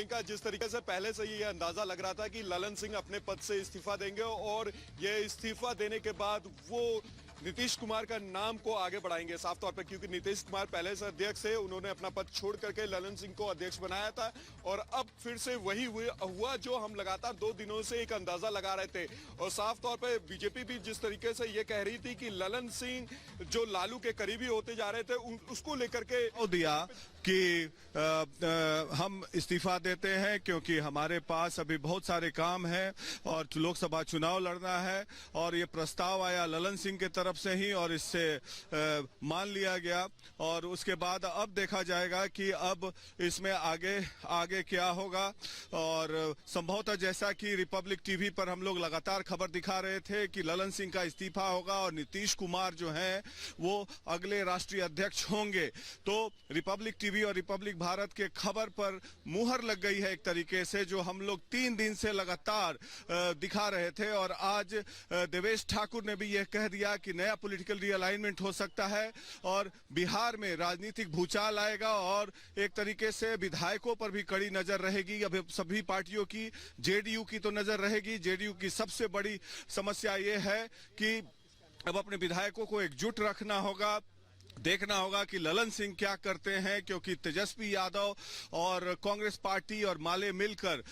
सिंह का जिस तरीके से पहले से ये अंदाजा लग रहा था कि ललन सिंह अपने पद से इस्तीफा देंगे और ये इस्तीफा देने के बाद वो नीतीश कुमार का नाम को आगे बढ़ाएंगे साफ तौर पे, क्योंकि नीतीश कुमार पहले से अध्यक्ष है, उन्होंने अपना पद छोड़ करके ललन सिंह को अध्यक्ष बनाया था और अब फिर से वही हुआ जो हम लगातार 2 दिनों से एक अंदाजा लगा रहे थे। और साफ तौर पे बीजेपी भी जिस तरीके से ये कह रही थी कि ललन सिंह जो लालू के करीबी होते जा रहे थे उसको लेकर के दिया कि हम इस्तीफा देते हैं क्योंकि हमारे पास अभी बहुत सारे काम हैं और लोकसभा चुनाव लड़ना है, और ये प्रस्ताव आया ललन सिंह के तरफ से ही और इससे मान लिया गया। और उसके बाद अब देखा जाएगा कि अब इसमें आगे क्या होगा। और संभवतः जैसा कि रिपब्लिक टीवी पर हम लोग लगातार खबर दिखा रहे थे कि ललन सिंह का इस्तीफा होगा और नीतीश कुमार जो हैं वो अगले राष्ट्रीय अध्यक्ष होंगे, तो रिपब्लिक टीवी और रिपब्लिक भारत के खबर पर मुहर लग गई है एक तरीके से, जो हम लोग 3 दिन से लगातार दिखा रहे थे। और आज देवेश ठाकुर ने भी यह कह दिया कि नया पॉलिटिकल रीअलाइनमेंट हो सकता है और बिहार में राजनीतिक भूचाल आएगा और एक तरीके से विधायकों पर भी कड़ी नजर रहेगी। अब सभी पार्टियों की, जेडीयू की तो नजर रहेगी। जेडीयू की सबसे बड़ी समस्या यह है कि अब अपने विधायकों को एकजुट रखना होगा, देखना होगा कि ललन सिंह क्या करते हैं, क्योंकि तेजस्वी यादव और कांग्रेस पार्टी और माले मिलकर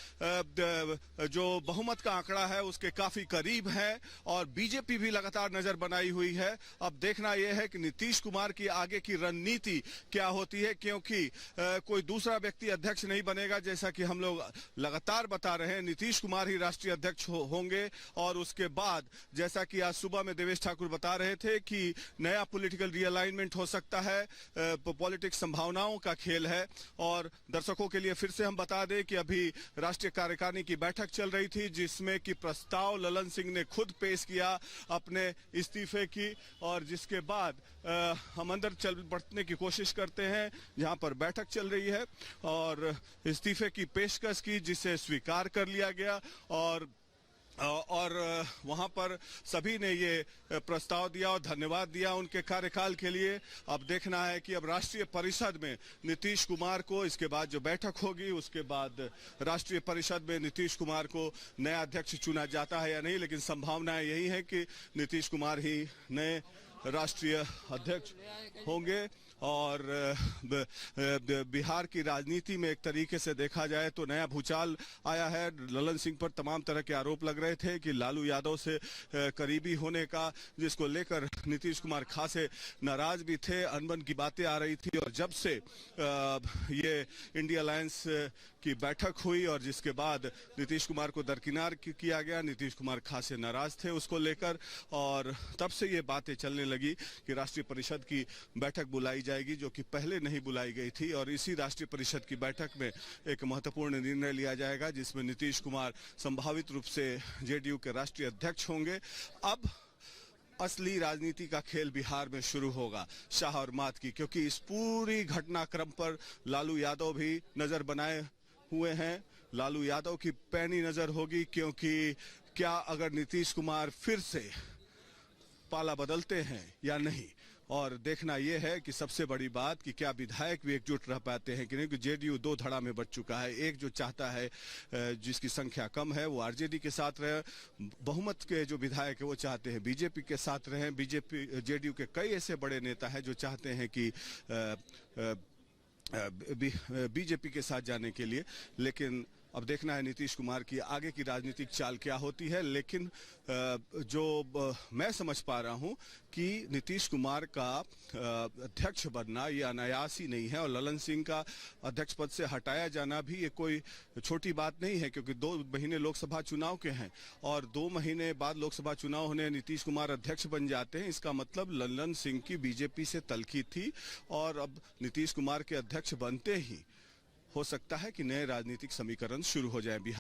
जो बहुमत का आंकड़ा है उसके काफी करीब है और बीजेपी भी लगातार नजर बनाई हुई है। अब देखना यह है कि नीतीश कुमार की आगे की रणनीति क्या होती है, क्योंकि कोई दूसरा व्यक्ति अध्यक्ष नहीं बनेगा। जैसा कि हम लोग लगातार बता रहे हैं, नीतीश कुमार ही राष्ट्रीय अध्यक्ष होंगे। और उसके बाद जैसा कि आज सुबह में देवेश ठाकुर बता रहे थे कि नया पॉलिटिकल रीअलाइनमेंट हो सकता है, पॉलिटिक्स संभावनाओं का खेल है। और दर्शकों के लिए फिर से हम बता दें कि अभी राष्ट्रीय कार्यकारिणी की बैठक चल रही थी, जिसमें कि प्रस्ताव ललन सिंह ने खुद पेश किया अपने इस्तीफे की, और जिसके बाद हम अंदर बढ़ने की कोशिश करते हैं जहां पर बैठक चल रही है, और इस्तीफे की पेशकश की जिसे स्वीकार कर लिया गया। और वहां पर सभी ने ये प्रस्ताव दिया और धन्यवाद दिया उनके कार्यकाल के लिए। अब देखना है कि अब राष्ट्रीय परिषद में नीतीश कुमार को, इसके बाद जो बैठक होगी उसके बाद राष्ट्रीय परिषद में नीतीश कुमार को नया अध्यक्ष चुना जाता है या नहीं, लेकिन संभावना यही है कि नीतीश कुमार ही नए राष्ट्रीय अध्यक्ष होंगे। और बिहार की राजनीति में एक तरीके से देखा जाए तो नया भूचाल आया है। ललन सिंह पर तमाम तरह के आरोप लग रहे थे कि लालू यादव से करीबी होने का, जिसको लेकर नीतीश कुमार खासे नाराज भी थे, अनबन की बातें आ रही थी। और जब से ये इंडिया अलायंस की बैठक हुई और जिसके बाद नीतीश कुमार को दरकिनार किया गया, नीतीश कुमार खासे नाराज थे उसको लेकर, और तब से ये बातें चलने लगी कि राष्ट्रीय परिषद की बैठक बुलाई जाएगी, जो कि पहले नहीं बुलाई गई थी। और इसी राष्ट्रीय परिषद की बैठक में एक महत्वपूर्ण निर्णय लिया जाएगा, जिसमें नीतीश कुमार संभावित रूप से जेडीयू के राष्ट्रीय अध्यक्ष होंगे। अब असली राजनीति का खेल बिहार में शुरू होगा, शाह और मात की, क्योंकि इस पूरी घटनाक्रम पर लालू यादव भी नजर बनाए हुए हैं। लालू यादव की पैनी नजर होगी, क्योंकि क्या अगर नीतीश कुमार फिर से पाला बदलते हैं या नहीं। और देखना यह है कि सबसे बड़ी बात कि क्या विधायक भी एकजुट रह पाते हैं कि नहीं, क्योंकि जेडीयू 2 धड़ा में बच चुका है। एक जो चाहता है, जिसकी संख्या कम है, वो आरजेडी के साथ रहे। बहुमत के जो विधायक है वो चाहते हैं बीजेपी के साथ रहें। जेडीयू के कई ऐसे बड़े नेता हैं जो चाहते हैं कि बीजेपी के साथ जाने के लिए। लेकिन अब देखना है नीतीश कुमार की आगे की राजनीतिक चाल क्या होती है। लेकिन जो मैं समझ पा रहा हूं कि नीतीश कुमार का अध्यक्ष बनना ये अनायास ही नहीं है, और ललन सिंह का अध्यक्ष पद से हटाया जाना भी ये कोई छोटी बात नहीं है, क्योंकि 2 महीने लोकसभा चुनाव के हैं और 2 महीने बाद लोकसभा चुनाव होने नीतीश कुमार अध्यक्ष बन जाते हैं। इसका मतलब ललन सिंह की बीजेपी से तलखी थी, और अब नीतीश कुमार के अध्यक्ष बनते ही हो सकता है कि नए राजनीतिक समीकरण शुरू हो जाए बिहार।